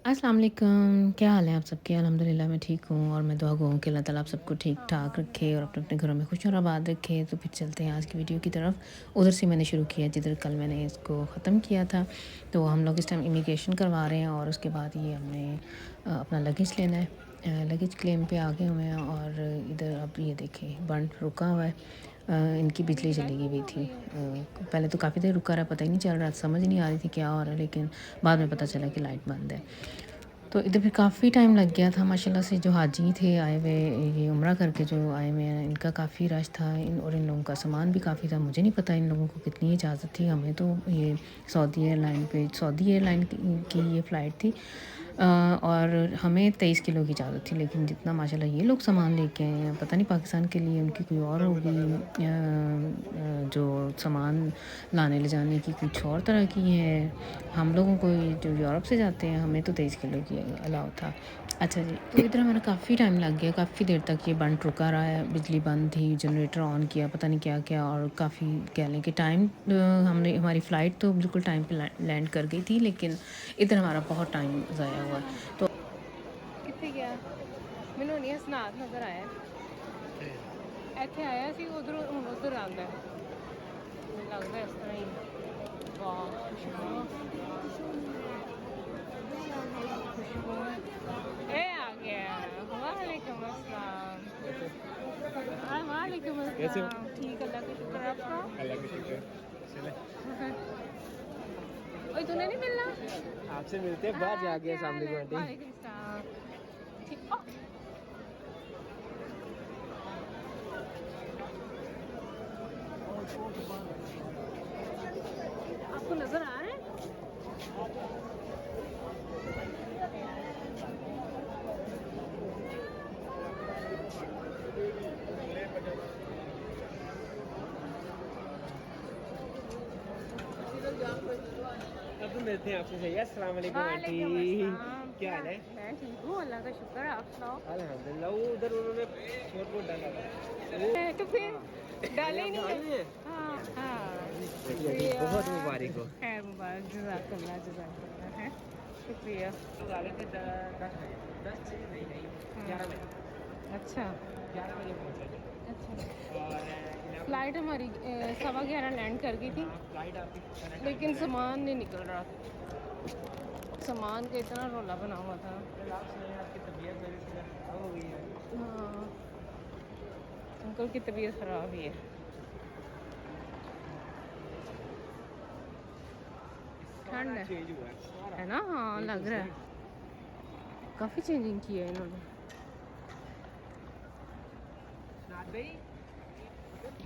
अस्सलाम वालेकुम, क्या हाल है आप सबके? अल्हम्दुलिल्लाह मैं ठीक हूँ और मैं दुआ गो हूँ कि अल्लाह ताला आप सबको ठीक-ठाक रखे और अपने-अपने घरों में खुश और आबाद रखे। तो फिर चलते हैं आज की वीडियो की तरफ। उधर से मैंने शुरू किया जिधर कल मैंने इसको ख़त्म किया था। तो हम लोग इस टाइम इमिग्रेशन करवा रहे हैं और उसके बाद ये हमने अपना लगेज लेना है। लगेज क्लेम पे आ गए हुए हैं और इधर अब ये देखें बंद रुका हुआ है। इनकी बिजली चली गई थी। पहले तो काफ़ी देर रुका रहा, पता ही नहीं चल रहा, समझ नहीं आ रही थी क्या हो रहा है, लेकिन बाद में पता चला कि लाइट बंद है। तो इधर फिर काफ़ी टाइम लग गया था। माशाल्लाह से जो हाजी थे आए हुए, ये उम्रा करके जो आए हुए हैं, इनका काफ़ी रश था और इन लोगों का सामान भी काफ़ी था। मुझे नहीं पता इन लोगों को कितनी इजाज़त थी। हमें तो ये सऊदी एयरलाइन की ये फ़्लाइट थी और हमें 23 किलो की इजाज़त थी, लेकिन जितना माशाल्लाह ये लोग सामान लेके आए हैं, पता नहीं पाकिस्तान के लिए उनकी कोई और होगी जो सामान लाने ले जाने की कुछ और तरह की है। हम लोगों को जो यूरोप से जाते हैं हमें तो 23 किलो की अलाउ था। अच्छा जी, तो इधर हमारा काफ़ी टाइम लग गया, काफ़ी देर तक ये बंद रुका रहा है। बिजली बंद थी, जनरेटर ऑन किया, पता नहीं क्या क्या, और काफ़ी कह लें कि टाइम हमने हमारी फ़्लाइट तो बिल्कुल टाइम पे लैंड कर गई थी, लेकिन इधर हमारा बहुत टाइम ज़ाया हुआ। तो कितने गया ਮੈਨੂੰ ਨਹੀਂ ਸਨਾਤ ਨਜ਼ਰ ਆਇਆ ਇੱਥੇ ਆਇਆ ਸੀ ਉਧਰ ਹੁਣ ਉਧਰ ਆਉਂਦਾ ਮੈਨੂੰ ਲੱਗਦਾ ਇਸ ਤਰ੍ਹਾਂ ਹੀ ਵਾਹ ਖੁਸ਼ਬੂ ਖੁਸ਼ਬੂ ਇਹ ਆ ਗਿਆ वालेकुम अस्सलाम वालेकुम कैसे हो? अस्सलाम ठीक अल्लाह का शुक्र आपका अल्लाह का शुक्र। चले ओए तूने नहीं मिलना आपसे मिलते हैं बाहर जाके सामने को आंटी। वालेकुम अस्सलाम ठीक आपको नजर आ रहा है अब तो मिलते हैं आपसे सही है। अस्सलाम वालेकुम आंटी। वालेकुम अस्सलाम क्या हाल है? मैं ठीक हूँ अल्लाह का शुक्र है आप सुनाओ अल्हम्दुलिल्लाह। वो उधर उन्होंने शोर वोट डाला था वो। तो फिर हाँ। डाले आप नहीं आई हुई है हैं? हाँ हाँ चलिए आंटी, शुक्रिया बहुत मुबारक हो। खैर मुबारक जज़ाकल्लाह है शुक्रिया लोग आ गए थे 10 से नहीं नहीं 11 बजे। अच्छा 11 बजे पहुँचे थे अच्छा और फ्लाइट हमारी 11:15 लैंड कर गई थी फ्लाइट आपकी connect लेकिन हो सामान नहीं निकल रहा सामान का इतना रोला बना हुआ था गई। आप सुनाइए, आपकी तबीयत मेरी से खराब हो गई है। हाँ अंकल की तबीयत ख़राब ही है ठंड है चेंज हुआ है सारा। है ना हाँ लग रहा है काफ़ी चेंजिंग की है इन्होंने नाथ भाई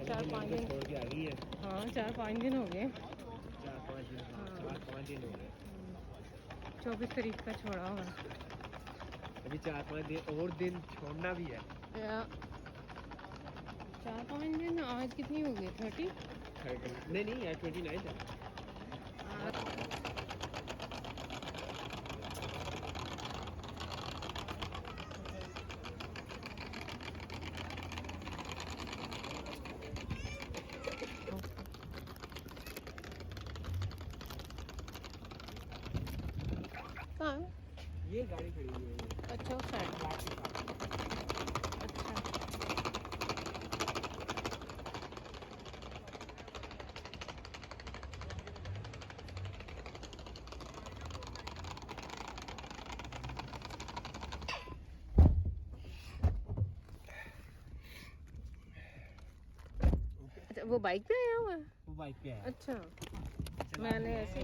4-5 दिन छोड़ के आ गई है। हाँ 4-5 दिन हो गए 4-5 दिन, हाँ हाँ 4-5 दिन हो गए। 24 तारीख का छोड़ा हुआ अभी 4-5 दिन और दिन छोड़ना भी है। या 4-5 दिन आज कितनी हो गई 30 नहीं नहीं यार 29 है। कहाँ ये गाड़ी खड़ी हुई है ये। अच्छा उस साइड अच्छा अच्छा वो बाइक पे आया हुआ है वो बाइक पे है। अच्छा मैंने ऐसे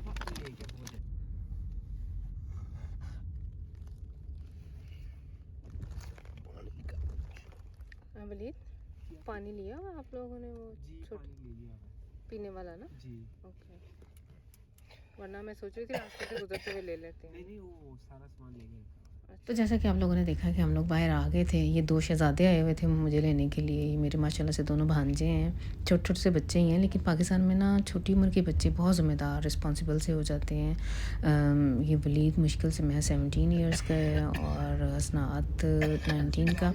हाँ वलीद पानी लिया हुआ आप लोगों ने वो जी छोटा पानी ले लिया है। पीने वाला ना जी ओके वरना मैं सोच रही थी रास्ते से गुजरते हुए ले लेते नहीं हैं नहीं वो सारा सामान ले गए। तो जैसा कि आप लोगों ने देखा कि हम लोग बाहर आ गए थे, ये 2 शहज़ादे आए हुए थे मुझे लेने के लिए। ये मेरे माशाल्लाह से दोनों भांजे हैं, छोटे-छोटे से बच्चे ही हैं, लेकिन पाकिस्तान में ना छोटी उम्र के बच्चे बहुत ज़िम्मेदार, रिस्पॉन्सिबल से हो जाते हैं। ये वलीद मुश्किल से महज़ 17 इयर्स का है और हसनात 19 का।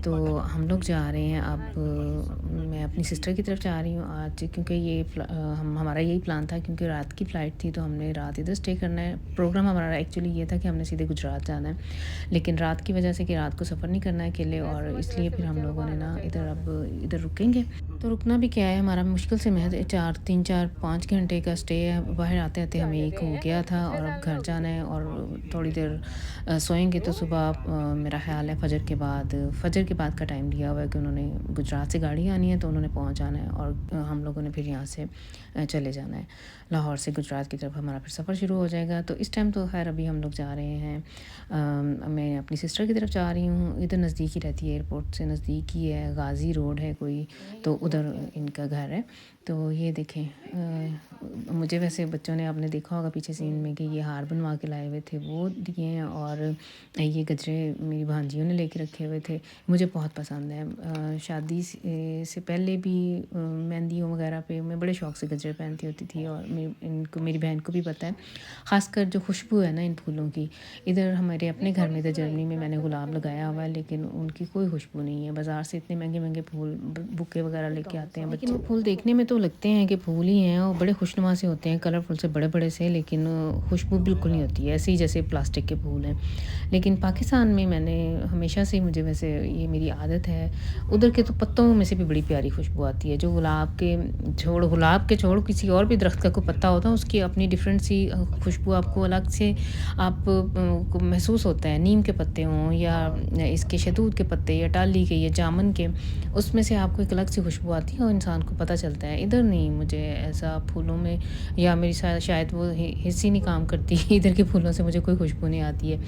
तो हम लोग जा रहे हैं अब, मैं अपनी सिस्टर की तरफ जा रही हूँ आज, क्योंकि हमारा यही प्लान था, क्योंकि रात की फ़्लाइट थी तो हमने रात इधर स्टे करना है। प्रोग्राम हमारा एक्चुअली ये था कि हमने सीधे गुजरात जाना है, लेकिन रात की वजह से कि रात को सफ़र नहीं करना है अकेले, और इसलिए फिर हम लोगों ने ना इधर रुकेंगे। तो रुकना भी क्या है, हमारा मुश्किल से महज़ 3-4-5 घंटे का स्टे है। बाहर आते-आते हमें 1 हो गया था और अब घर जाना है और थोड़ी देर सोएंगे तो सुबह मेरा ख़्याल है फ़जर के बाद का टाइम दिया हुआ है कि उन्होंने गुजरात से गाड़ी आनी है तो उन्होंने पहुँच जाना है, और हम लोगों ने फिर यहाँ से चले जाना है। लाहौर से गुजरात की तरफ हमारा फिर सफ़र शुरू हो जाएगा। तो इस टाइम तो ख़ैर अभी हम लोग जा रहे हैं, मैं अपनी सिस्टर की तरफ जा रही हूँ। इधर नज़दीक ही रहती है, एयरपोर्ट से नज़दीक ही है, गाज़ी रोड है कोई, तो उधर इनका घर है। तो ये देखें, मुझे वैसे बच्चों ने, आपने देखा होगा पीछे सीन में कि ये हार बनवा के लाए हुए थे, वो दिए हैं, और ये गजरे मेरी भांजियों ने लेके रखे हुए थे, मुझे बहुत पसंद है। शादी से पहले भी मेहंदियों वगैरह पे मैं बड़े शौक़ से गजरे पहनती होती थी, और मेरी बहन को भी पता है, ख़ासकर जो खुशबू है ना इन फूलों की। इधर हमारे अपने घर में, इधर जर्मनी में मैंने गुलाब लगाया हुआ है, लेकिन उनकी कोई खुशबू नहीं है। बाज़ार से इतने महंगे फूल बुके वगैरह लेके आते हैं, लेकिन वो फूल देखने में तो लगते हैं कि फूल ही हैं, और बड़े खुशनुमा से होते हैं, कलरफुल से, बड़े बड़े से, लेकिन खुशबू बिल्कुल नहीं होती है, ऐसे ही जैसे प्लास्टिक के फूल हैं। लेकिन पाकिस्तान में मैंने हमेशा से, मुझे वैसे ये मेरी आदत है, उधर के तो पत्तों में से भी बड़ी प्यारी खुशबू आती है। जो गुलाब के छोड़ किसी और भी दरख्त का कोई पत्ता होता है, उसकी अपनी डिफरेंट सी खुशबू आपको अलग से को महसूस होता है। नीम के पत्ते हों या इसके शहतूत के पत्ते या टाली के या जामुन के, उसमें से आपको एक अलग सी खुशबू आती है और इंसान को पता चलता है। इधर नहीं, मुझे ऐसा फूलों में, या मेरी शायद वो हिस्स ही नहीं काम करती इधर के फूलों से मुझे कोई खुशबू नहीं आती है।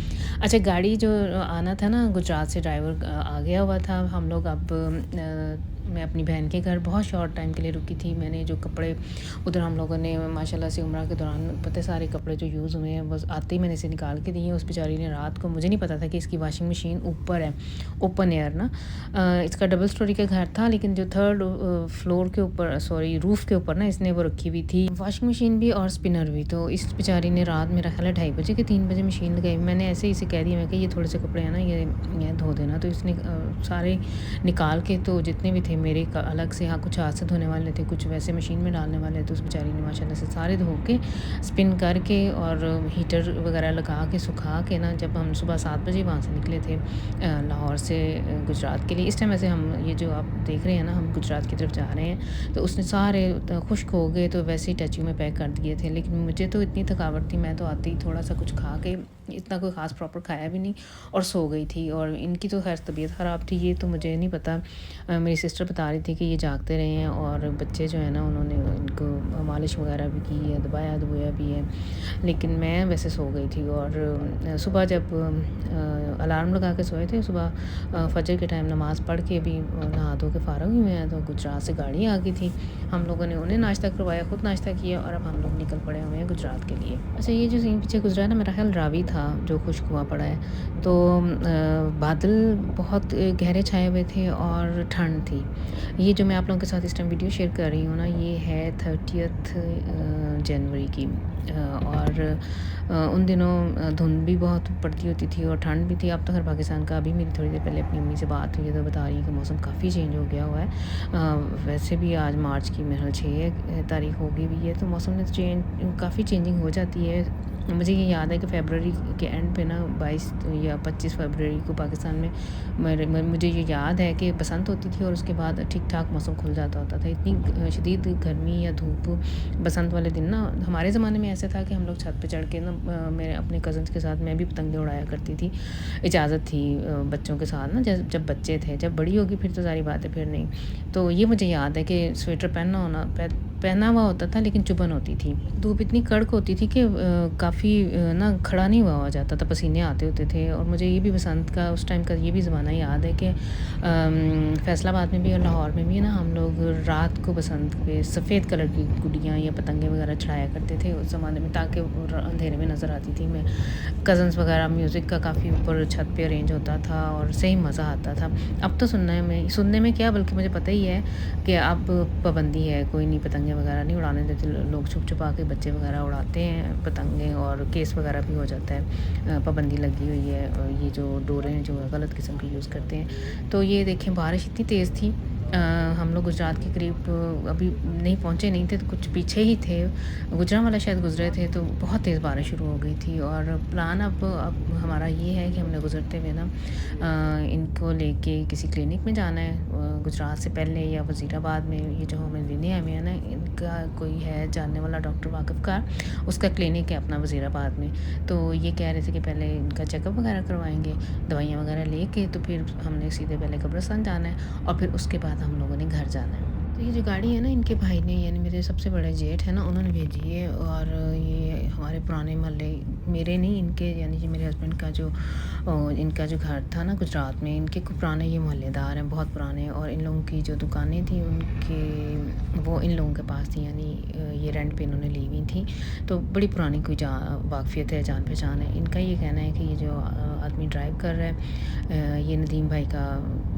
अच्छा, गाड़ी जो आना था ना, गुजरात से ड्राइवर आ गया हुआ था। हम लोग अब मैं अपनी बहन के घर बहुत शॉर्ट टाइम के लिए रुकी थी। मैंने जो कपड़े उधर हम लोगों ने माशाल्लाह से उम्रा के दौरान, पता सारे कपड़े जो यूज़ हुए हैं बस आते ही मैंने इसे निकाल के दिए। उस बेचारी ने रात को, मुझे नहीं पता था कि इसकी वॉशिंग मशीन ऊपर है, ओपन एयर ना, इसका डबल स्टोरी का घर था, लेकिन जो 3rd फ्लोर के ऊपर, सॉरी रूफ़ के ऊपर ना, इसने वो रखी हुई थी वॉशिंग मशीन भी और स्पिनर भी। तो इस बेचारी ने रात, मेरा ख्याल है 2:30 बजे के 3 बजे मशीन लगाई। मैंने ऐसे ही इसे कह दिया, मैं कि ये थोड़े से कपड़े हैं ना, ये धो देना। तो इसने सारे निकाल के, तो जितने भी थे मेरे अलग से, हाँ कुछ हाथ से धोने वाले थे, कुछ वैसे मशीन में डालने वाले, तो उस बेचारी ने माशाल्लाह से सारे धो के स्पिन करके और हीटर वगैरह लगा के सुखा के ना, जब हम सुबह 7 बजे वहाँ से निकले थे लाहौर से गुजरात के लिए। इस टाइम वैसे हम, ये जो आप देख रहे हैं ना, हम गुजरात की तरफ जा रहे हैं, तो उसने सारे खुश्क हो गए तो वैसे ही टची में पैक कर दिए थे। लेकिन मुझे तो इतनी थकावट थी, मैं तो आते ही थोड़ा सा कुछ खा के, इतना कोई ख़ास प्रॉपर खाया भी नहीं, और सो गई थी। और इनकी तो खैर तबीयत ख़राब थी, ये तो मुझे नहीं पता। मेरी सिस्टर बता रही थी कि ये जागते रहे हैं, और बच्चे जो है ना, उन्होंने इनको मालिश वगैरह भी की है, दबाया भी है, लेकिन मैं वैसे सो गई थी। और सुबह जब अलार्म लगा के सोए थे, सुबह फजर के टाइम नमाज़ पढ़ के भी नहा धो के फ़ारग हुए हैं, तो गुजरात से गाड़ी आ गई थी। हम लोगों ने उन्हें नाश्ता करवाया, ख़ुद नाश्ता किया, और अब हम लोग निकल पड़े हुए हैं गुजरात के लिए। अच्छा, ये जो सीन पीछे गुजरा है ना, मेरा ख्याल रावी था जो खुश्क हुआ पड़ा है। तो बादल बहुत गहरे छाए हुए थे और ठंड थी। ये जो मैं आप लोगों के साथ इस टाइम वीडियो शेयर कर रही हूँ ना, ये है 30 जनवरी की, और उन दिनों धुंध भी बहुत पड़ती होती थी और ठंड भी थी। अब तो खैर पाकिस्तान का, अभी मेरी थोड़ी देर पहले अपनी अम्मी से बात हुई है तो बता रही है कि मौसम काफ़ी चेंज हो गया हुआ है। वैसे भी आज मार्च की मेरे 6 तारीख हो गई भी है, तो मौसम में काफ़ी चेंजिंग हो जाती है। मुझे ये याद है कि फ़रवरी के एंड पे ना 22 या 25 फ़रवरी को पाकिस्तान में मुझे ये याद है कि बसंत होती थी और उसके बाद ठीक ठाक मौसम खुल जाता होता था। इतनी शदीद गर्मी या धूप बसंत वाले दिन ना, हमारे ज़माने में ऐसा था कि हम लोग छत पे चढ़ के ना, मेरे अपने कज़न्स के साथ मैं भी पतंगे उड़ाया करती थी। इजाज़त थी बच्चों के साथ ना, जब बच्चे थे। जब बड़ी होगी फिर तो सारी बात है, फिर नहीं। तो ये मुझे याद है कि स्वेटर पहना हुआ होता था लेकिन चुभन होती थी। धूप इतनी कड़क होती थी कि काफ़ी ना खड़ा नहीं हुआ जाता था, पसीने आते होते थे। और मुझे ये भी बसंत का उस टाइम का ये भी ज़माना याद है कि फैसलाबाद में भी और लाहौर में भी ना हम लोग रात को बसंत पे सफ़ेद कलर की गुड्डियाँ या पतंगे वगैरह चढ़ाया करते थे उस ज़माने में, ताकि वो अंधेरे में नज़र आती थी। मैं कज़न्स वगैरह म्यूज़िक का काफ़ी ऊपर छत पे अरेंज होता था और सही मज़ा आता था। अब तो सुनने में क्या, बल्कि मुझे पता ही है कि अब पाबंदी है, कोई नहीं पतंगे वगैरह नहीं उड़ाने देते, लोग छुपा के बच्चे वगैरह उड़ाते हैं पतंगे और केस वगैरह भी हो जाता है। पाबंदी लगी हुई है, ये जो डोरे हैं जो गलत किस्म की यूज़ करते हैं। तो ये देखें, बारिश इतनी तेज़ थी, हम लोग गुजरात के करीब अभी नहीं पहुँचे नहीं थे, तो कुछ पीछे ही थे, गुजरांवाला शायद गुजरे थे, तो बहुत तेज़ बारिश शुरू हो गई थी। और प्लान अब हमारा ये है कि हमने गुजरते हुए ना इनको लेके किसी क्लिनिक में जाना है, गुजरात से पहले या वज़ीराबाद में, ये जो हमें लेने आए हुए हैं ना, इनका कोई है जानने वाला डॉक्टर वाकिफ़ का, उसका क्लिनिक है अपना वज़ीराबाद में। तो ये कह रहे थे कि पहले इनका चेकअप वगैरह करवाएंगे, दवाइयाँ वगैरह लेके, तो फिर हमने सीधे पहले कब्रिस्तान जाना है और फिर उसके बाद हम लोगों ने घर जाना है। तो ये जो गाड़ी है ना, इनके भाई ने, यानी मेरे सबसे बड़े जेठ है ना, उन्होंने भेजी है। और ये हमारे पुराने मोहल्ले, मेरे नहीं, इनके, यानी कि मेरे हस्बैंड का जो इनका जो घर था ना गुजरात में, इनके खूब पुराने ये मोहल्लेदार हैं, बहुत पुराने। और इन लोगों की जो दुकानें थी उनके, वो इन लोगों के पास थी, यानी ये रेंट पे इन्होंने ली हुई थी। तो बड़ी पुरानी कोई वाकफ़ियत है, जान पहचान है। इनका ये कहना है कि ये जो आदमी ड्राइव कर रहा है, ये नदीम भाई का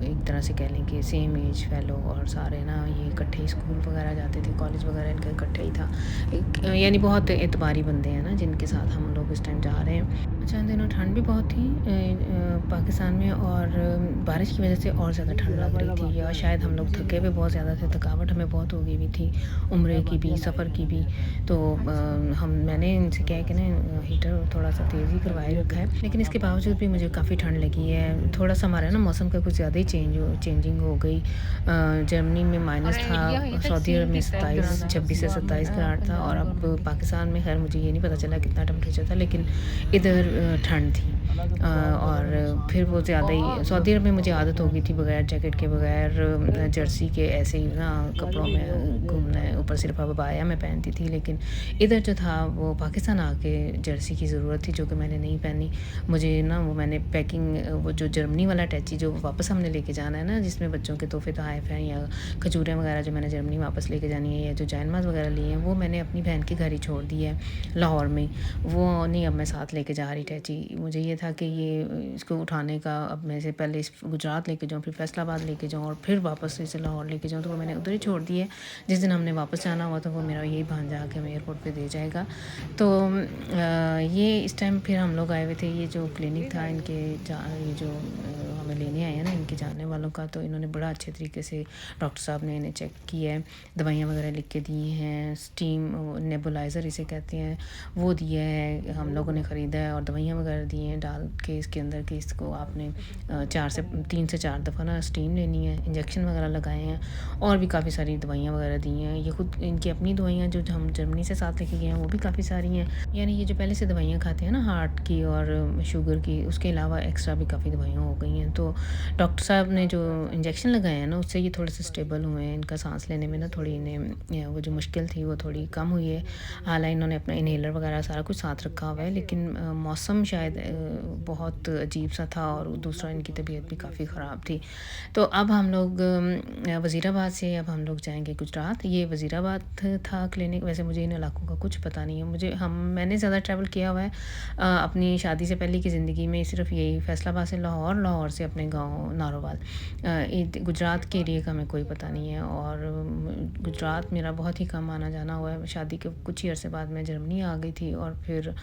एक तरह से कह लें कि सेम एज फेलो, और सारे ना ये इकट्ठे स्कूल वगैरह जाते थे, कॉलेज वगैरह इनका इकट्ठे ही था। यानी बहुत एतबारी बंदे हैं ना, जिनके साथ हम लोग इस टाइम जा रहे हैं। अच्छा, इन दिनों ठंड भी बहुत थी पाकिस्तान में, और बारिश की वजह से और ज़्यादा ठंड लग रही थी, या शायद हम लोग थके हुए बहुत ज़्यादा थे, थकावट हमें बहुत हो गई हुई थी, उम्रे की भी, सफ़र की भी। तो मैंने इनसे क्या है कि ना, हीटर थोड़ा सा तेज़ ही करवाए रखा है, लेकिन इसके बावजूद भी मुझे काफ़ी ठंड लगी है। थोड़ा सा हमारा ना मौसम का कुछ ज़्यादा ही चेंजिंग हो गई। जर्मनी में माइनस था, सऊदी अरब में 26 से 27 ग्राड था, और अब पाकिस्तान में, खैर मुझे ये नहीं पता चला कितना टेम्परेचर था, लेकिन इधर ठंड थी। और फिर वो ज़्यादा ही, सऊदी अरब में मुझे आदत हो गई थी बगैर जैकेट के, बगैर जर्सी के, ऐसे ही ना कपड़ों में घूमना है, ऊपर सिर्फ अबाया मैं पहनती थी। लेकिन इधर जो था, वो पाकिस्तान आके जर्सी की ज़रूरत थी, जो कि मैंने नहीं पहनी। मुझे ना, वो मैंने पैकिंग, वो जो जर्मनी वाला अटैची जो वापस हमने लेके जाना है ना, जिसमें बच्चों के तोहफे तोहफ़ हैं या खजूरें वगैरह जो मैंने जर्मनी वापस लेके जानी है, या जो जैनमाज़ वगैरह लिए हैं, वो मैंने अपनी बहन के घर ही छोड़ दी है लाहौर में। वो नहीं अब मैं साथ लेके जा रही अटैची। मुझे ये था कि ये इसको उठाने का, अब मैं से पहले इस गुजरात लेके जाऊँ, फिर फैसलाबाद लेके जाऊँ, और फिर वापस इसे लाहौर लेके जाऊँ, तो वो मैंने उधर ही छोड़ दी है। जिस दिन हमने वापस जाना हुआ, तो वो मेरा यही भांजा आके हमें एयरपोर्ट पे दे जाएगा। तो ये इस टाइम फिर हम लोग आए हुए थे, ये जो क्लिनिक था इनके, ये जो हमें लेने आए हैं ना, इनके जानने वालों का, तो इन्होंने बड़ा अच्छे तरीके से, डॉक्टर साहब ने इन्हें चेक किया है, दवाइयाँ वगैरह लिख के दी हैं, स्टीम नेबुलाइज़र इसे कहते हैं, वो दिया है, हम लोगों ने ख़रीदा है, और दवाइयाँ वगैरह दी हैं डाल के इसके अंदर, कि इसको आपने 3 से 4 दफ़ा ना स्टीम लेनी है, इंजेक्शन वगैरह लगाए हैं, और भी काफ़ी सारी दवाइयाँ वगैरह दी हैं। ये खुद इनकी अपनी दवाइयाँ जो हम जर्मनी से साथ लेके गए हैं, वो भी काफ़ी सारी हैं। यानी ये जो पहले से दवाइयाँ खाते हैं ना, हार्ट की और शुगर की, उसके अलावा एक्स्ट्रा भी काफ़ी दवाइयाँ हो गई हैं। तो डॉक्टर साहब ने जो इंजेक्शन लगाए हैं ना, उससे ये थोड़े से स्टेबल हुए हैं, इनका सांस लेने में ना थोड़ी इन्हें वो जो मुश्किल थी वो थोड़ी कम हुई है। हालांकि इन्होंने अपना इनहेलर वगैरह सारा कुछ साथ रखा हुआ है, लेकिन मौसम शायद बहुत अजीब सा था, और दूसरा इनकी तबीयत भी काफ़ी ख़राब थी। तो अब हम लोग वज़ीराबाद से अब हम लोग जाएंगे गुजरात। ये वज़ीराबाद था क्लिनिक। वैसे मुझे इन इलाकों का कुछ पता नहीं है, मैंने ज़्यादा ट्रैवल किया हुआ है अपनी शादी से पहले की ज़िंदगी में, सिर्फ यही फैसलाबाद से लाहौर, लाहौर से अपने गांव नारोवाल। गुजरात के एरिए का हमें कोई पता नहीं है, और गुजरात मेरा बहुत ही कम आना जाना हुआ है। शादी के कुछ ही अरसे बाद मैं जर्मनी आ गई थी, और फिर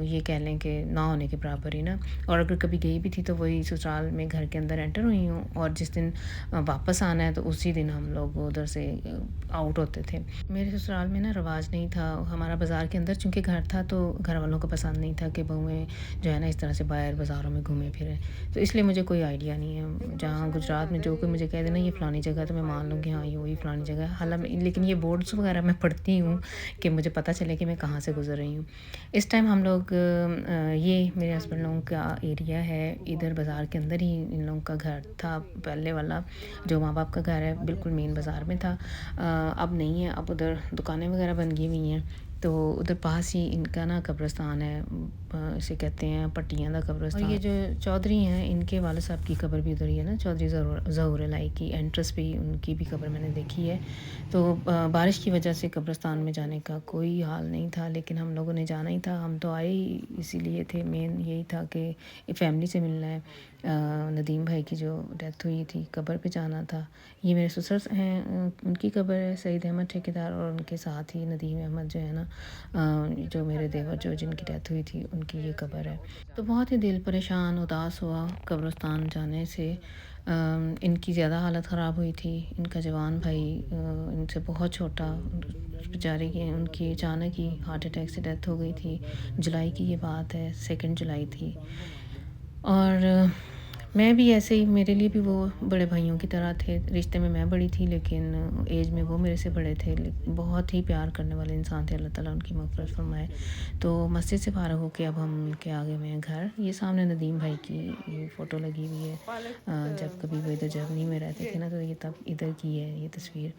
ये कह लें कि ना होने के बराबर ही ना। और अगर कभी गई भी थी तो वही ससुराल में घर के अंदर एंटर हुई हूँ, और जिस दिन वापस आना है तो उसी दिन हम लोग उधर से आउट होते थे। मेरे ससुराल में ना रवाज नहीं था, हमारा बाज़ार के अंदर चूँकि घर था, तो घर वालों को पसंद नहीं था कि बहुएँ जो है ना इस तरह से बाहर बाज़ारों में घूमे फिरें। तो इसलिए मुझे कोई आइडिया नहीं है। जहाँ गुजरात में जो कोई मुझे कह देना ये फ़लानी जगह, तो मैं मान लूँगी हाँ ये वही फ़लानी जगह है। हालांकि लेकिन ये बोर्ड्स वगैरह मैं पढ़ती हूँ कि मुझे पता चले कि मैं कहाँ से गुज़र रही हूँ। इस टाइम हम लोग ये मेरे हस्बैंड लोगों का एरिया है, इधर बाज़ार के अंदर ही इन लोगों का घर था पहले वाला, जो माँ बाप का घर है बिल्कुल मेन बाज़ार में था। अब नहीं है, अब उधर दुकानें वगैरह बन गई हुई हैं। तो उधर पास ही इनका ना कब्रिस्तान है, इसे कहते हैं पट्टियाँ का कब्रिस्तान। और ये जो चौधरी हैं इनके वाले साहब की कब्र भी उधर ही है ना, चौधरी ज़हूर लाई की एंट्रेंस पे ही उनकी भी कब्र मैंने देखी है। तो बारिश की वजह से कब्रिस्तान में जाने का कोई हाल नहीं था, लेकिन हम लोगों ने जाना ही था। हम तो आए ही इसीलिए थे, मेन यही था कि फैमिली से मिलना है। नदीम भाई की जो डेथ हुई थी कब्र पे जाना था। ये मेरे ससुर हैं, उनकी कब्र है, सईद अहमद ठेकेदार, और उनके साथ ही नदीम अहमद जो है ना, जो मेरे देवर जो जिनकी डेथ हुई थी उनकी ये कब्र है। तो बहुत ही दिल परेशान उदास हुआ कब्रिस्तान जाने से। इनकी ज़्यादा हालत ख़राब हुई थी। इनका जवान भाई इनसे बहुत छोटा, बेचारे की उनकी अचानक ही हार्ट अटैक से डेथ हो गई थी। जुलाई की ये बात है, 2 जुलाई थी। और मैं भी ऐसे ही, मेरे लिए भी वो बड़े भाइयों की तरह थे। रिश्ते में मैं बड़ी थी, लेकिन एज में वो मेरे से बड़े थे। बहुत ही प्यार करने वाले इंसान थे। अल्लाह ताला उनकी मग़फ़िरत फ़रमाए। तो मस्जिद से फ़ारिग होके अब हम उनके आगे में हैं घर। ये सामने नदीम भाई की फ़ोटो लगी हुई है। जब कभी वो इधर जर्मनी में रहते थे ना, तो ये तब इधर की है ये तस्वीर।